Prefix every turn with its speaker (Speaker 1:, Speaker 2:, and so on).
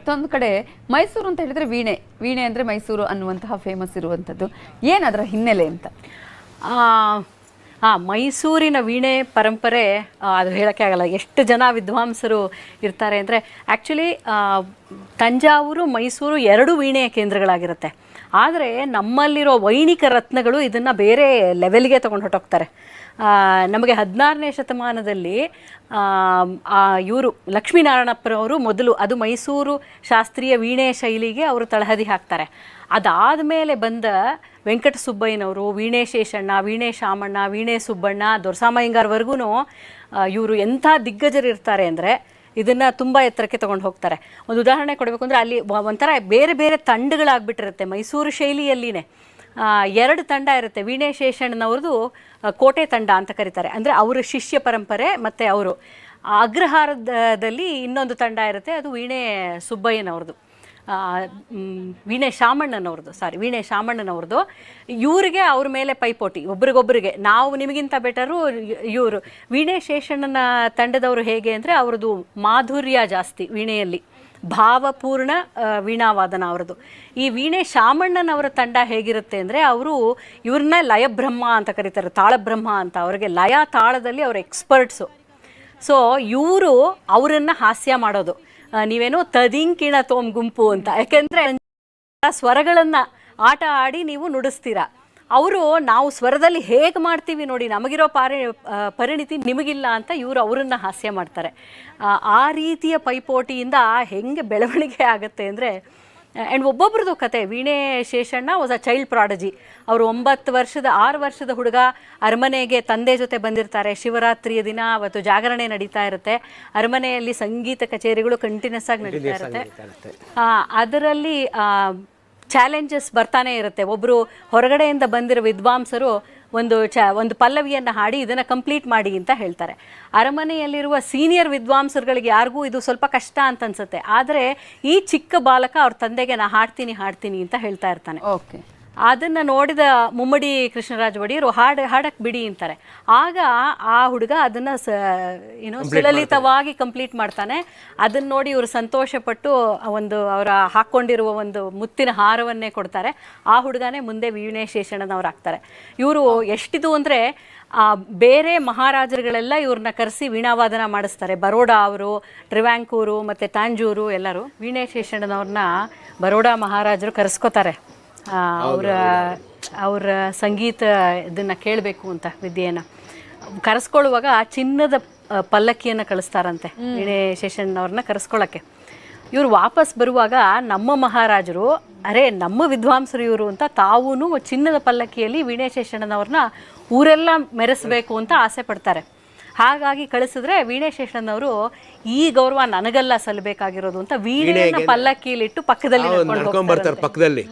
Speaker 1: ಮತ್ತೊಂದು ಕಡೆ ಮೈಸೂರು ಅಂತ ಹೇಳಿದ್ರೆ ವೀಣೆ ವೀಣೆ ಅಂದ್ರೆ ಮೈಸೂರು ಅನ್ನುವಂತಹ ಫೇಮಸ್ ಇರುವಂಥದ್ದು. ಏನದರ ಹಿನ್ನೆಲೆ ಅಂತ?
Speaker 2: ಮೈಸೂರಿನ ವೀಣೆ ಪರಂಪರೆ ಅದು ಹೇಳೋಕ್ಕೆ ಆಗಲ್ಲ. ಎಷ್ಟು ಜನ ವಿದ್ವಾಂಸರು ಇರ್ತಾರೆ ಅಂದರೆ ಆ್ಯಕ್ಚುಲಿ ತಂಜಾವೂರು ಮೈಸೂರು ಎರಡು ವೀಣೆಯ ಕೇಂದ್ರಗಳಾಗಿರುತ್ತೆ. ಆದರೆ ನಮ್ಮಲ್ಲಿರೋ ವೈಣಿಕ ರತ್ನಗಳು ಇದನ್ನು ಬೇರೆ ಲೆವೆಲ್ಗೆ ತೊಗೊಂಡು ಹೊರಟೋಗ್ತಾರೆ. ನಮಗೆ 16ನೇ ಶತಮಾನದಲ್ಲಿ ಇವರು ಲಕ್ಷ್ಮೀನಾರಾಯಣಪ್ಪರವರು ಮೊದಲು ಅದು ಮೈಸೂರು ಶಾಸ್ತ್ರೀಯ ವೀಣೆ ಶೈಲಿಗೆ ಅವರು ತಳಹದಿ ಹಾಕ್ತಾರೆ. ಅದಾದಮೇಲೆ ಬಂದ ವೆಂಕಟ ಸುಬ್ಬಯ್ಯನವರು, ವೀಣೆ ಶೇಷಣ್ಣ, ವೀಣೆ ಶಾಮಣ್ಣ, ವೀಣೆ ಸುಬ್ಬಣ್ಣ, ದೊರಸಾಮಯ್ಯಂಗಾರ್ವರೆಗೂ ಇವರು ಎಂಥ ದಿಗ್ಗಜರು ಇರ್ತಾರೆ ಅಂದರೆ ಇದನ್ನು ತುಂಬ ಎತ್ತರಕ್ಕೆ ತೊಗೊಂಡು ಹೋಗ್ತಾರೆ. ಒಂದು ಉದಾಹರಣೆ ಕೊಡಬೇಕು ಅಂದರೆ ಅಲ್ಲಿ ಒಂಥರ ಬೇರೆ ಬೇರೆ ತಂಡಗಳಾಗ್ಬಿಟ್ಟಿರುತ್ತೆ. ಮೈಸೂರು ಶೈಲಿಯಲ್ಲಿನೇ 2 ತಂಡ ಇರುತ್ತೆ. ವೀಣೆ ಶೇಷಣ್ಣನವ್ರದ್ದು ಕೋಟೆ ತಂಡ ಅಂತ ಕರೀತಾರೆ, ಅಂದರೆ ಅವರ ಶಿಷ್ಯ ಪರಂಪರೆ. ಮತ್ತು ಅವರು ಅಗ್ರಹಾರದಲ್ಲಿ ಇನ್ನೊಂದು ತಂಡ ಇರುತ್ತೆ, ಅದು ವೀಣೆ ಸುಬ್ಬಯ್ಯನವ್ರದ್ದು, ವೀಣೆ ಶಾಮಣ್ಣನವ್ರದ್ದು. ಇವರಿಗೆ ಅವ್ರ ಮೇಲೆ ಪೈಪೋಟಿ, ಒಬ್ರಿಗೊಬ್ಬರಿಗೆ. ನಾವು ನಿಮಗಿಂತ ಬೆಟರು ಇವರು. ವೀಣೆ ಶೇಷಣ್ಣನ ತಂಡದವರು ಹೇಗೆ ಅಂದರೆ ಅವ್ರದ್ದು ಮಾಧುರ್ಯ ಜಾಸ್ತಿ ವೀಣೆಯಲ್ಲಿ, ಭಾವಪೂರ್ಣ ವೀಣಾವಾದನ ಅವರದು. ಈ ವೀಣೆ ಶಾಮಣ್ಣನವರ ತಂಡ ಹೇಗಿರುತ್ತೆ ಅಂದರೆ ಅವರು ಇವ್ರನ್ನ ಲಯಬ್ರಹ್ಮ ಅಂತ ಕರೀತಾರೆ, ತಾಳಬ್ರಹ್ಮ ಅಂತ. ಅವರಿಗೆ ಲಯ ತಾಳದಲ್ಲಿ ಅವ್ರ ಎಕ್ಸ್ಪರ್ಟ್ಸು. ಸೊ ಇವರು ಅವರನ್ನು ಹಾಸ್ಯ ಮಾಡೋದು. ನೀವೇನೋ ತದಿಂಕಿಣ ತೋಮ್ ಗುಂಪು ಅಂತ, ಯಾಕೆಂದರೆ ಸ್ವರಗಳನ್ನು ಆಟ ಆಡಿ ನೀವು ನುಡಿಸ್ತೀರಾ. ಅವರು ನಾವು ಸ್ವರದಲ್ಲಿ ಹೇಗೆ ಮಾಡ್ತೀವಿ ನೋಡಿ, ನಮಗಿರೋ ಪರಿಣಿತಿ ನಿಮಗಿಲ್ಲ ಅಂತ ಇವರು ಅವರನ್ನು ಹಾಸ್ಯ ಮಾಡ್ತಾರೆ. ಆ ರೀತಿಯ ಪೈಪೋಟಿಯಿಂದ ಹೆಂಗೆ ಬೆಳವಣಿಗೆ ಆಗುತ್ತೆ ಅಂದರೆ, ಆ್ಯಂಡ್ ಒಬ್ಬೊಬ್ರದ್ದು ಕತೆ. ವೀಣೆ ಶೇಷಣ್ಣ ವಾಸ್ ಅ ಚೈಲ್ಡ್ ಪ್ರಾಡಜಿ. ಅವರು 6 ವರ್ಷದ ಹುಡುಗ ಅರಮನೆಗೆ ತಂದೆ ಜೊತೆ ಬಂದಿರ್ತಾರೆ. ಶಿವರಾತ್ರಿಯ ದಿನ ಅವತ್ತು ಜಾಗರಣೆ ನಡೀತಾ ಇರುತ್ತೆ. ಅರಮನೆಯಲ್ಲಿ ಸಂಗೀತ ಕಚೇರಿಗಳು ಕಂಟಿನ್ಯೂಸ್ ಆಗಿ ನಡೀತಾ ಇರುತ್ತೆ. ಅದರಲ್ಲಿ ಚಾಲೆಂಜಸ್ ಬರ್ತಾನೆ ಇರುತ್ತೆ. ಒಬ್ಬರು ಹೊರಗಡೆಯಿಂದ ಬಂದಿರೋ ವಿದ್ವಾಂಸರು ಒಂದು ಪಲ್ಲವಿಯನ್ನು ಹಾಡಿ ಇದನ್ನು ಕಂಪ್ಲೀಟ್ ಮಾಡಿ ಅಂತ ಹೇಳ್ತಾರೆ. ಅರಮನೆಯಲ್ಲಿರುವ ಸೀನಿಯರ್ ವಿದ್ವಾಂಸರುಗಳಿಗೆ ಯಾರಿಗೂ ಇದು ಸ್ವಲ್ಪ ಕಷ್ಟ ಅಂತ ಅನ್ಸುತ್ತೆ. ಆದರೆ ಈ ಚಿಕ್ಕ ಬಾಲಕ ಅವ್ರ ತಂದೆಗೆ ನಾ ಹಾಡ್ತೀನಿ ಅಂತ ಹೇಳ್ತಾ ಇರ್ತಾನೆ.
Speaker 1: ಓಕೆ,
Speaker 2: ಅದನ್ನು ನೋಡಿದ ಮುಮ್ಮಡಿ ಕೃಷ್ಣರಾಜ ಒಡೆಯರು ಹಾಡಕ್ಕೆ ಬಿಡಿ ಅಂತಾರೆ. ಆಗ ಆ ಹುಡುಗ ಅದನ್ನು ಸುಲಲಿತವಾಗಿ ಕಂಪ್ಲೀಟ್ ಮಾಡ್ತಾನೆ. ಅದನ್ನು ನೋಡಿ ಇವರು ಸಂತೋಷಪಟ್ಟು ಅವರ ಹಾಕ್ಕೊಂಡಿರುವ ಒಂದು ಮುತ್ತಿನ ಹಾರವನ್ನೇ ಕೊಡ್ತಾರೆ. ಆ ಹುಡುಗನೇ ಮುಂದೆ ವೀಣೆ ಶೇಷಣ್ಣನವ್ರು ಆಗ್ತಾರೆ. ಇವರು ಎಷ್ಟಿದು ಅಂದರೆ ಬೇರೆ ಮಹಾರಾಜರುಗಳೆಲ್ಲ ಇವ್ರನ್ನ ಕರೆಸಿ ವೀಣಾವಾದನ ಮಾಡಿಸ್ತಾರೆ. ಬರೋಡಾ ಅವರು, ಟ್ರಿವ್ಯಾಂಕೂರು ಮತ್ತು ತಾಂಜೂರು ಎಲ್ಲರೂ. ವೀಣೆ ಶೇಷಣ್ಣನವ್ರನ್ನ ಬರೋಡಾ ಮಹಾರಾಜರು ಕರೆಸ್ಕೋತಾರೆ ಅವರ ಸಂಗೀತ ಇದನ್ನು ಕೇಳಬೇಕು ಅಂತ, ವಿದ್ಯೆಯನ್ನು ಕರೆಸ್ಕೊಳ್ಳುವಾಗ ಚಿನ್ನದ ಪಲ್ಲಕ್ಕಿಯನ್ನು ಕಳಿಸ್ತಾರಂತೆ ವೀಣೆ ಶೇಷಣ್ಣವ್ರನ್ನ ಕರೆಸ್ಕೊಳ್ಳೋಕ್ಕೆ. ಇವರು ವಾಪಸ್ ಬರುವಾಗ ನಮ್ಮ ಮಹಾರಾಜರು ನಮ್ಮ ವಿದ್ವಾಂಸರು ಇವರು ಅಂತ ತಾವೂ ಚಿನ್ನದ ಪಲ್ಲಕ್ಕಿಯಲ್ಲಿ ವೀಣೆ ಶೇಷಣ್ಣನವ್ರನ್ನ ಊರೆಲ್ಲ ಮೆರೆಸಬೇಕು ಅಂತ ಆಸೆ ಪಡ್ತಾರೆ. ಹಾಗಾಗಿ ಕಳಿಸಿದ್ರೆ ವೀಣೆ ಶೇಷಣ್ಣನವರು ಈ ಗೌರವ ನನಗೆಲ್ಲ ಸಲ್ಲಬೇಕಾಗಿರೋದು ಅಂತ ವೀಣೆಯನ್ನು ಪಲ್ಲಕ್ಕಿಯಲ್ಲಿಟ್ಟು ಪಕ್ಕದಲ್ಲಿ
Speaker 3: ಪಕ್ಕದಲ್ಲಿ